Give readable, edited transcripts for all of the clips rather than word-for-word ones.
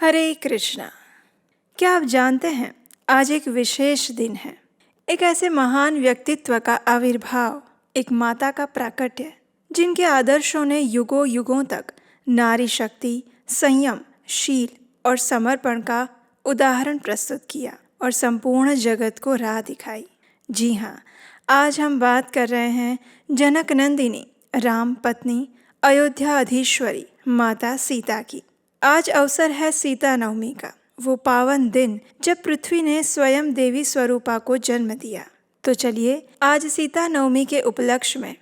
हरे कृष्णा। क्या आप जानते हैं, आज एक विशेष दिन है। एक ऐसे महान व्यक्तित्व का आविर्भाव, एक माता का प्राकट्य, जिनके आदर्शों ने युगों युगों तक नारी शक्ति, संयम, शील और समर्पण का उदाहरण प्रस्तुत किया और संपूर्ण जगत को राह दिखाई। जी हाँ, आज हम बात कर रहे हैं जनक नंदिनी, राम पत्नी, अयोध्या अधीश्वरी माता सीता की। आज अवसर है सीता नवमी का, वो पावन दिन जब पृथ्वी ने स्वयं देवी स्वरूपा को जन्म दिया। तो चलिए आज सीता नवमी के उपलक्ष्य में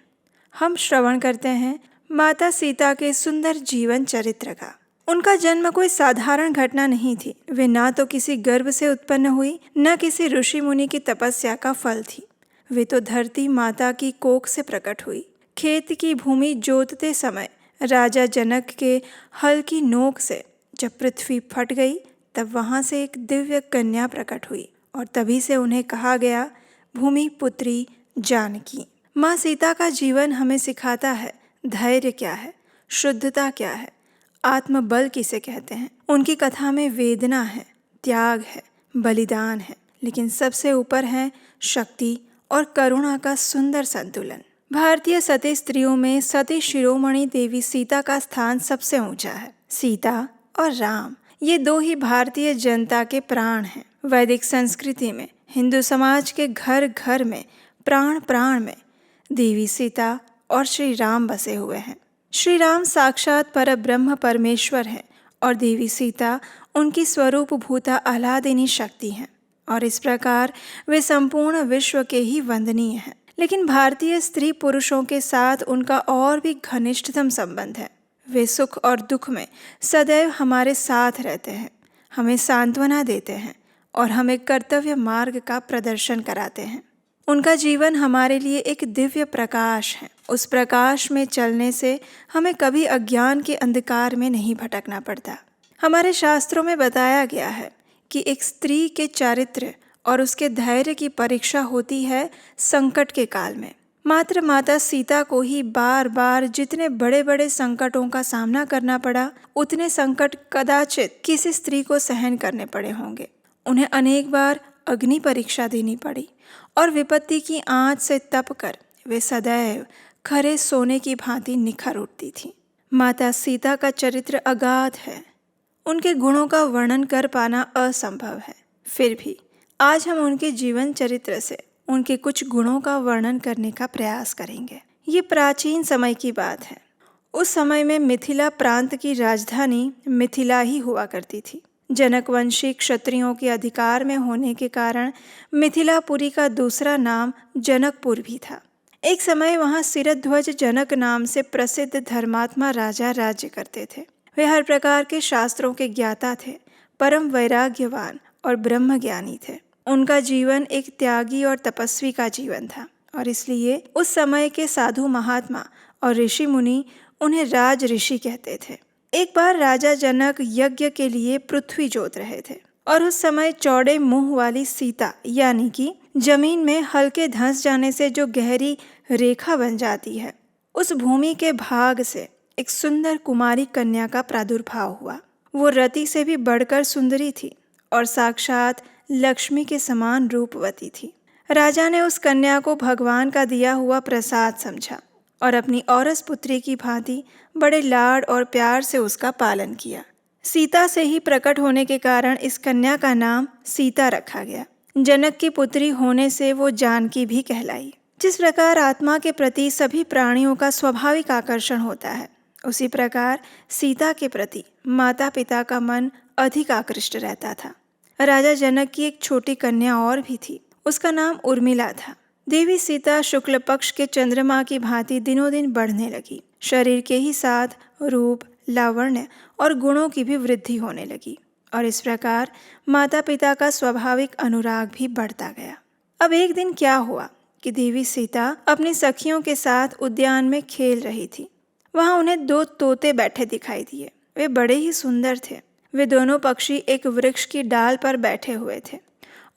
हम श्रवण करते हैं माता सीता के सुंदर जीवन चरित्र का। उनका जन्म कोई साधारण घटना नहीं थी। वे ना तो किसी गर्भ से उत्पन्न हुई, न किसी ऋषि मुनि की तपस्या का फल थी। वे तो धरती माता की कोख से प्रकट हुई। खेत की भूमि जोतते समय राजा जनक के हल की नोक से जब पृथ्वी फट गई, तब वहाँ से एक दिव्य कन्या प्रकट हुई और तभी से उन्हें कहा गया भूमि पुत्री जानकी। माँ सीता का जीवन हमें सिखाता है धैर्य क्या है, शुद्धता क्या है, आत्मबल किसे कहते हैं। उनकी कथा में वेदना है, त्याग है, बलिदान है, लेकिन सबसे ऊपर है शक्ति और करुणा का सुंदर संतुलन। भारतीय सती स्त्रियों में सती शिरोमणि देवी सीता का स्थान सबसे ऊंचा है। सीता और राम, ये दो ही भारतीय जनता के प्राण हैं। वैदिक संस्कृति में, हिंदू समाज के घर घर में, प्राण प्राण में देवी सीता और श्री राम बसे हुए हैं। श्री राम साक्षात परब्रह्म परमेश्वर हैं और देवी सीता उनकी स्वरूप भूता आह्लादिनी शक्ति हैं, और इस प्रकार वे संपूर्ण विश्व के ही वंदनीय हैं। लेकिन भारतीय स्त्री पुरुषों के साथ उनका और भी घनिष्ठतम संबंध है। वे सुख और दुख में सदैव हमारे साथ रहते हैं, हमें सांत्वना देते हैं और हमें कर्तव्य मार्ग का प्रदर्शन कराते हैं। उनका जीवन हमारे लिए एक दिव्य प्रकाश है। उस प्रकाश में चलने से हमें कभी अज्ञान के अंधकार में नहीं भटकना पड़ता। हमारे शास्त्रों में बताया गया है कि एक स्त्री के चारित्र्य और उसके धैर्य की परीक्षा होती है संकट के काल में। मात्र माता सीता को ही बार बार जितने बड़े बड़े संकटों का सामना करना पड़ा, उतने संकट कदाचित किसी स्त्री को सहन करने पड़े होंगे। उन्हें अनेक बार अग्नि परीक्षा देनी पड़ी और विपत्ति की आंच से तपकर वे सदैव खरे सोने की भांति निखर उठती थी। माता सीता का चरित्र अगाध है, उनके गुणों का वर्णन कर पाना असंभव है। फिर भी आज हम उनके जीवन चरित्र से उनके कुछ गुणों का वर्णन करने का प्रयास करेंगे। ये प्राचीन समय की बात है। उस समय में मिथिला प्रांत की राजधानी मिथिला ही हुआ करती थी। जनकवंशी क्षत्रियों के अधिकार में होने के कारण मिथिलापुरी का दूसरा नाम जनकपुर भी था। एक समय वहाँ शिरध्वज जनक नाम से प्रसिद्ध धर्मात्मा राजा राज्य करते थे। वे हर प्रकार के शास्त्रों के ज्ञाता थे, परम वैराग्यवान और ब्रह्मज्ञानी थे। उनका जीवन एक त्यागी और तपस्वी का जीवन था और इसलिए उस समय के साधु महात्मा और ऋषि मुनि उन्हें राज ऋषि कहते थे। एक बार राजा जनक यज्ञ के लिए पृथ्वी जोत रहे थे और उस समय चौड़े मुंह वाली सीता, यानी कि जमीन में हल्के धंस जाने से जो गहरी रेखा बन जाती है, उस भूमि के भाग से एक सुंदर कुमारी कन्या का प्रादुर्भाव हुआ। वो रति से भी बढ़कर सुंदरी थी और साक्षात लक्ष्मी के समान रूपवती थी। राजा ने उस कन्या को भगवान का दिया हुआ प्रसाद समझा और अपनी औरस पुत्री की भांति बड़े लाड और प्यार से उसका पालन किया। सीता से ही प्रकट होने के कारण इस कन्या का नाम सीता रखा गया। जनक की पुत्री होने से वो जानकी भी कहलाई। जिस प्रकार आत्मा के प्रति सभी प्राणियों का स्वाभाविक आकर्षण होता है, उसी प्रकार सीता के प्रति माता पिता का मन अधिक आकृष्ट रहता था। राजा जनक की एक छोटी कन्या और भी थी, उसका नाम उर्मिला था। देवी सीता शुक्ल पक्ष के चंद्रमा की भांति दिनों दिन बढ़ने लगी। शरीर के ही साथ रूप, लावण्य और गुणों की भी वृद्धि होने लगी और इस प्रकार माता पिता का स्वाभाविक अनुराग भी बढ़ता गया। अब एक दिन क्या हुआ कि देवी सीता अपनी सखियों के साथ उद्यान में खेल रही थी। वहाँ उन्हें दो तोते बैठे दिखाई दिए। वे बड़े ही सुंदर थे। वे दोनों पक्षी एक वृक्ष की डाल पर बैठे हुए थे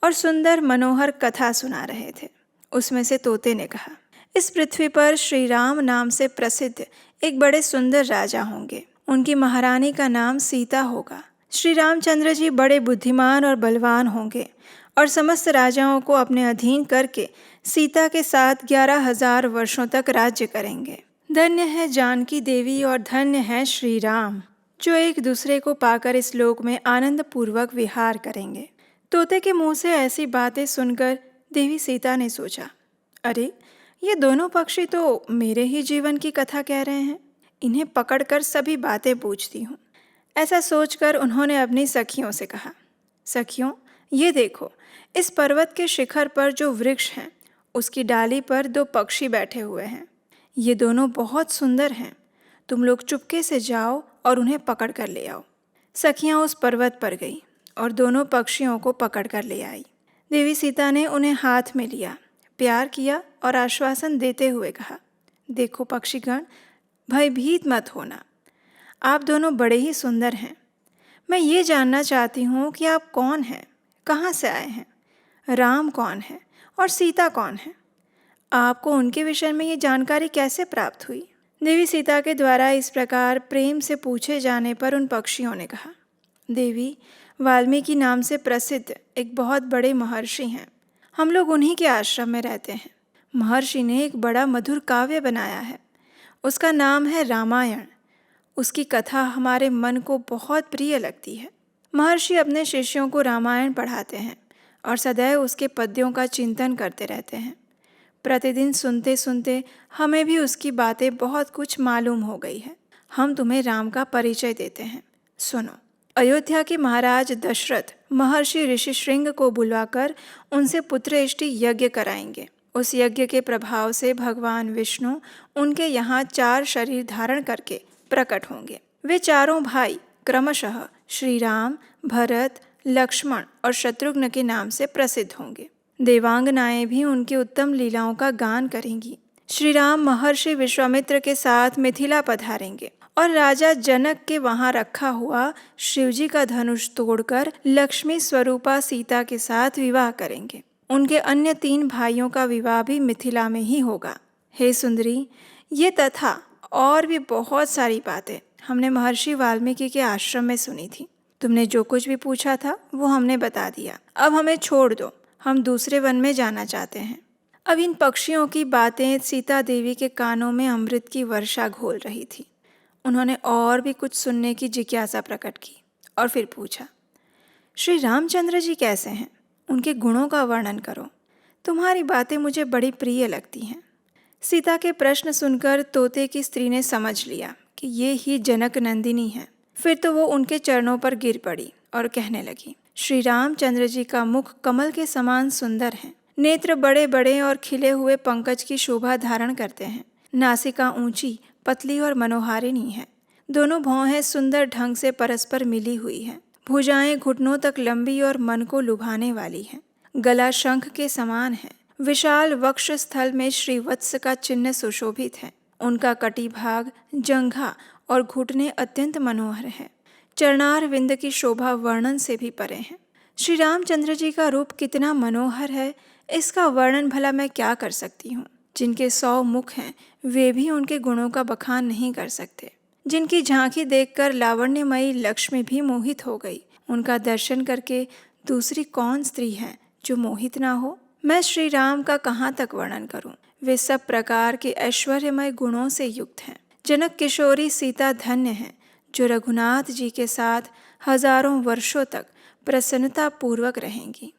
और सुंदर मनोहर कथा सुना रहे थे। उसमें से तोते ने कहा, इस पृथ्वी पर श्री राम नाम से प्रसिद्ध एक बड़े सुंदर राजा होंगे। उनकी महारानी का नाम सीता होगा। श्री रामचंद्र जी बड़े बुद्धिमान और बलवान होंगे और समस्त राजाओं को अपने अधीन करके सीता के साथ 11,000 वर्षों तक राज्य करेंगे। धन्य है जानकी देवी और धन्य है श्री राम, जो एक दूसरे को पाकर इस लोक में आनंद पूर्वक विहार करेंगे। तोते के मुंह से ऐसी बातें सुनकर देवी सीता ने सोचा, अरे ये दोनों पक्षी तो मेरे ही जीवन की कथा कह रहे हैं, इन्हें पकड़कर सभी बातें पूछती हूँ। ऐसा सोचकर उन्होंने अपनी सखियों से कहा, सखियों ये देखो, इस पर्वत के शिखर पर जो वृक्ष हैं उसकी डाली पर 2 पक्षी बैठे हुए हैं। ये दोनों बहुत सुंदर हैं, तुम लोग चुपके से जाओ और उन्हें पकड़ कर ले आओ। सखियाँ उस पर्वत पर गई और दोनों पक्षियों को पकड़ कर ले आई। देवी सीता ने उन्हें हाथ में लिया, प्यार किया और आश्वासन देते हुए कहा, देखो पक्षीगण, भयभीत मत होना, आप दोनों बड़े ही सुंदर हैं। मैं ये जानना चाहती हूँ कि आप कौन हैं, कहाँ से आए हैं, राम कौन है और सीता कौन है? आपको उनके विषय में ये जानकारी कैसे प्राप्त हुई? देवी सीता के द्वारा इस प्रकार प्रेम से पूछे जाने पर उन पक्षियों ने कहा, देवी, वाल्मीकि नाम से प्रसिद्ध एक बहुत बड़े महर्षि हैं, हम लोग उन्हीं के आश्रम में रहते हैं। महर्षि ने एक बड़ा मधुर काव्य बनाया है, उसका नाम है रामायण। उसकी कथा हमारे मन को बहुत प्रिय लगती है। महर्षि अपने शिष्यों को रामायण पढ़ाते हैं और सदैव उसके पद्यों का चिंतन करते रहते हैं। प्रतिदिन सुनते सुनते हमें भी उसकी बातें बहुत कुछ मालूम हो गई है। हम तुम्हें राम का परिचय देते हैं, सुनो। अयोध्या के महाराज दशरथ महर्षि ऋषि श्रृंग को बुलवाकर उनसे पुत्र इष्टि यज्ञ कराएंगे। उस यज्ञ के प्रभाव से भगवान विष्णु उनके यहाँ 4 शरीर धारण करके प्रकट होंगे। वे चारों भाई क्रमशः श्री राम, भरत, लक्ष्मण और शत्रुघ्न के नाम से प्रसिद्ध होंगे। देवांगनाएं भी उनकी उत्तम लीलाओं का गान करेंगी। श्री राम महर्षि विश्वामित्र के साथ मिथिला पधारेंगे और राजा जनक के वहां रखा हुआ शिवजी का धनुष तोड़कर लक्ष्मी स्वरूपा सीता के साथ विवाह करेंगे। उनके अन्य 3 भाइयों का विवाह भी मिथिला में ही होगा। हे सुंदरी, ये तथा और भी बहुत सारी बातें हमने महर्षि वाल्मीकि के आश्रम में सुनी थी। तुमने जो कुछ भी पूछा था वो हमने बता दिया। अब हमें छोड़ दो, हम दूसरे वन में जाना चाहते हैं। अब इन पक्षियों की बातें सीता देवी के कानों में अमृत की वर्षा घोल रही थी। उन्होंने और भी कुछ सुनने की जिज्ञासा प्रकट की और फिर पूछा, श्री रामचंद्र जी कैसे हैं? उनके गुणों का वर्णन करो, तुम्हारी बातें मुझे बड़ी प्रिय लगती हैं। सीता के प्रश्न सुनकर तोते की स्त्री ने समझ लिया कि ये ही जनक नंदिनी है। फिर तो वो उनके चरणों पर गिर पड़ी और कहने लगी, श्री रामचंद्र जी का मुख कमल के समान सुंदर है, नेत्र बड़े बड़े और खिले हुए पंकज की शोभा धारण करते हैं। नासिका ऊंची, पतली और मनोहारिणी है। दोनों भौहें सुंदर ढंग से परस्पर मिली हुई हैं। भुजाएं घुटनों तक लंबी और मन को लुभाने वाली हैं। गला शंख के समान है। विशाल वक्ष स्थल में श्रीवत्स का चिन्ह सुशोभित है। उनका कटिभाग, जंघा और घुटने अत्यंत मनोहर है। चरणार विंद की शोभा वर्णन से भी परे है। श्री रामचंद्र जी का रूप कितना मनोहर है, इसका वर्णन भला मैं क्या कर सकती हूँ। जिनके 100 मुख हैं वे भी उनके गुणों का बखान नहीं कर सकते। जिनकी झांकी देखकर लावण्यमयी लक्ष्मी भी मोहित हो गई। उनका दर्शन करके दूसरी कौन स्त्री है जो मोहित ना हो। मैं श्री राम का कहाँ तक वर्णन करूं। वे सब प्रकार के ऐश्वर्यमय गुणों से युक्त हैं। जनक किशोरी सीता धन्य है जो रघुनाथ जी के साथ हजारों वर्षों तक प्रसन्नता पूर्वक रहेंगी।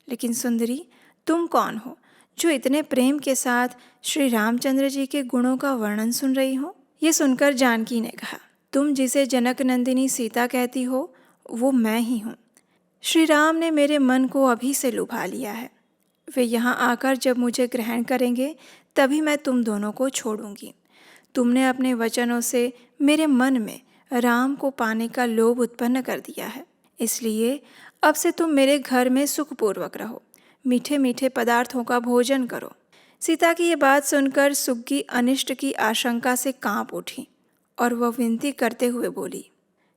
लेकिन सुंदरी, तुम कौन हो जो इतने प्रेम के साथ श्री रामचंद्र जी के गुणों का वर्णन सुन रही हो? ये सुनकर जानकी ने कहा, तुम जिसे जनक नंदिनी सीता कहती हो वो मैं ही हूँ। श्री राम ने मेरे मन को अभी से लुभा लिया है। वे यहाँ आकर जब मुझे ग्रहण करेंगे तभी मैं तुम दोनों को छोड़ूंगी। तुमने अपने वचनों से मेरे मन में राम को पाने का लोभ उत्पन्न कर दिया है, इसलिए अब से तुम मेरे घर में सुखपूर्वक रहो, मीठे मीठे पदार्थों का भोजन करो। सीता की ये बात सुनकर सुग्गी अनिष्ट की आशंका से कांप उठी और वह विनती करते हुए बोली,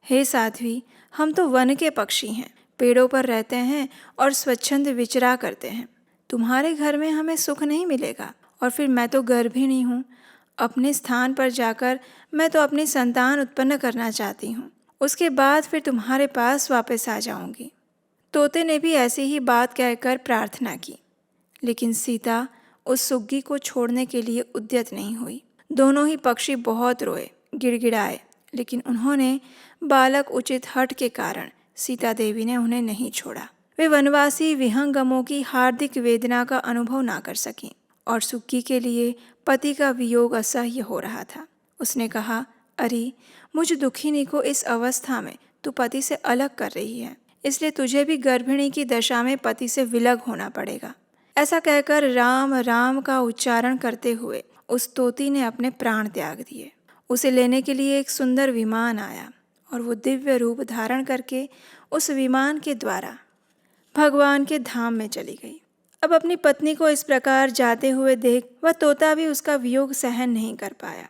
हे साध्वी, हम तो वन के पक्षी हैं, पेड़ों पर रहते हैं और स्वच्छंद विचरा करते हैं। तुम्हारे घर में हमें सुख नहीं मिलेगा और फिर मैं तो गर्भिणी हूँ। अपने स्थान पर जाकर मैं तो अपनी संतान उत्पन्न करना चाहती हूँ। उसके बाद फिर तुम्हारे पास वापस आ जाऊंगी। तोते ने भी ऐसी ही बात कहकर प्रार्थना की, लेकिन सीता उस सुग्गी को छोड़ने के लिए उद्यत नहीं हुई। दोनों ही पक्षी बहुत रोए, गिड़गिड़ाए, लेकिन उन्होंने बालक उचित हठ के कारण सीता देवी ने उन्हें नहीं छोड़ा। वे वनवासी विहंगमों की हार्दिक वेदना का अनुभव ना कर सकीं और सुग्गी के लिए पति का वियोग असह्य हो रहा था। उसने कहा, अरे मुझ दुखिनी को इस अवस्था में तू पति से अलग कर रही है, इसलिए तुझे भी गर्भिणी की दशा में पति से विलग होना पड़ेगा। ऐसा कहकर राम राम का उच्चारण करते हुए उस तोती ने अपने प्राण त्याग दिए। उसे लेने के लिए एक सुंदर विमान आया और वो दिव्य रूप धारण करके उस विमान के द्वारा भगवान के धाम में चली गई। अब अपनी पत्नी को इस प्रकार जाते हुए देख वह तोता भी उसका वियोग सहन नहीं कर पाया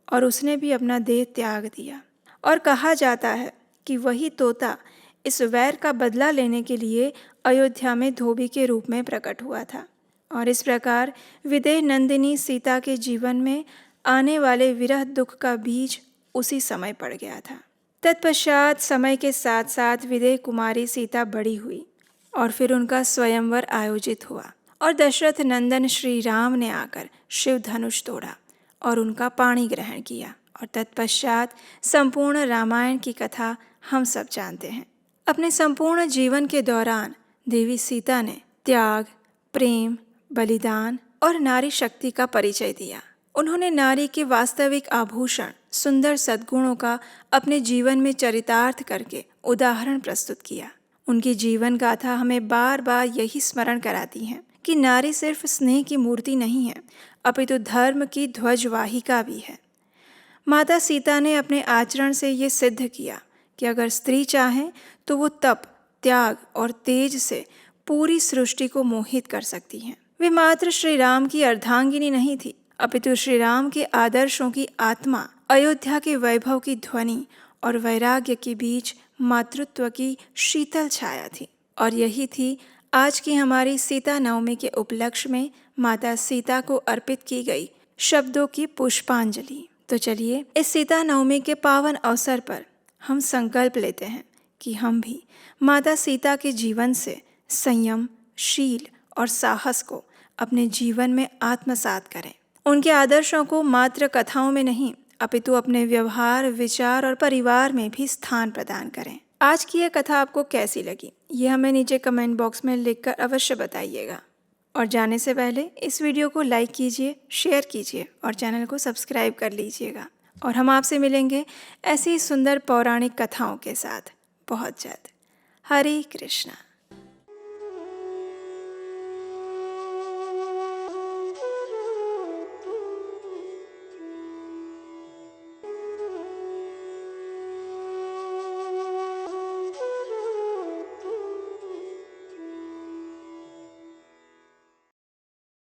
और उसने भी अपना देह त्याग दिया। और कहा जाता है कि वही तोता इस वैर का बदला लेने के लिए अयोध्या में धोबी के रूप में प्रकट हुआ था। और इस प्रकार विदेह नंदिनी सीता के जीवन में आने वाले विरह दुख का बीज उसी समय पड़ गया था। तत्पश्चात समय के साथ साथ विदेह कुमारी सीता बड़ी हुई और फिर उनका स्वयंवर आयोजित हुआ और दशरथ नंदन श्री राम ने आकर शिव धनुष तोड़ा और उनका पाणी ग्रहण किया। और तत्पश्चात संपूर्ण रामायण की कथा हम सब जानते हैं। अपने संपूर्ण जीवन के दौरान देवी सीता ने त्याग, प्रेम, बलिदान और नारी शक्ति का परिचय दिया। उन्होंने नारी के वास्तविक आभूषण सुंदर सद्गुणों का अपने जीवन में चरितार्थ करके उदाहरण प्रस्तुत किया। उनकी जीवन गाथा हमें बार बार यही स्मरण कराती है कि नारी सिर्फ स्नेह की मूर्ति नहीं है, अपितु धर्म की ध्वजवाहिका भी है। माता सीता ने अपने आचरण से ये सिद्ध किया कि अगर स्त्री चाहे तो वो तप, त्याग और तेज से पूरी सृष्टि को मोहित कर सकती हैं। वे मात्र श्री राम की अर्धांगिनी नहीं थी, अपितु श्री राम के आदर्शों की आत्मा, अयोध्या के वैभव की ध्वनि और वैराग्य के बीच मातृत्व की शीतल छाया थी। और यही थी आज की हमारी सीता नवमी के उपलक्ष्य में माता सीता को अर्पित की गई शब्दों की पुष्पांजलि। तो चलिए इस सीता नवमी के पावन अवसर पर हम संकल्प लेते हैं कि हम भी माता सीता के जीवन से संयम, शील और साहस को अपने जीवन में आत्मसात करें। उनके आदर्शों को मात्र कथाओं में नहीं, अपितु अपने व्यवहार, विचार और परिवार में भी स्थान प्रदान करें। आज की यह कथा आपको कैसी लगी, ये हमें नीचे कमेंट बॉक्स में लिखकर अवश्य बताइएगा। और जाने से पहले इस वीडियो को लाइक कीजिए, शेयर कीजिए और चैनल को सब्सक्राइब कर लीजिएगा। और हम आपसे मिलेंगे ऐसी सुंदर पौराणिक कथाओं के साथ बहुत जल्द। हरे कृष्णा।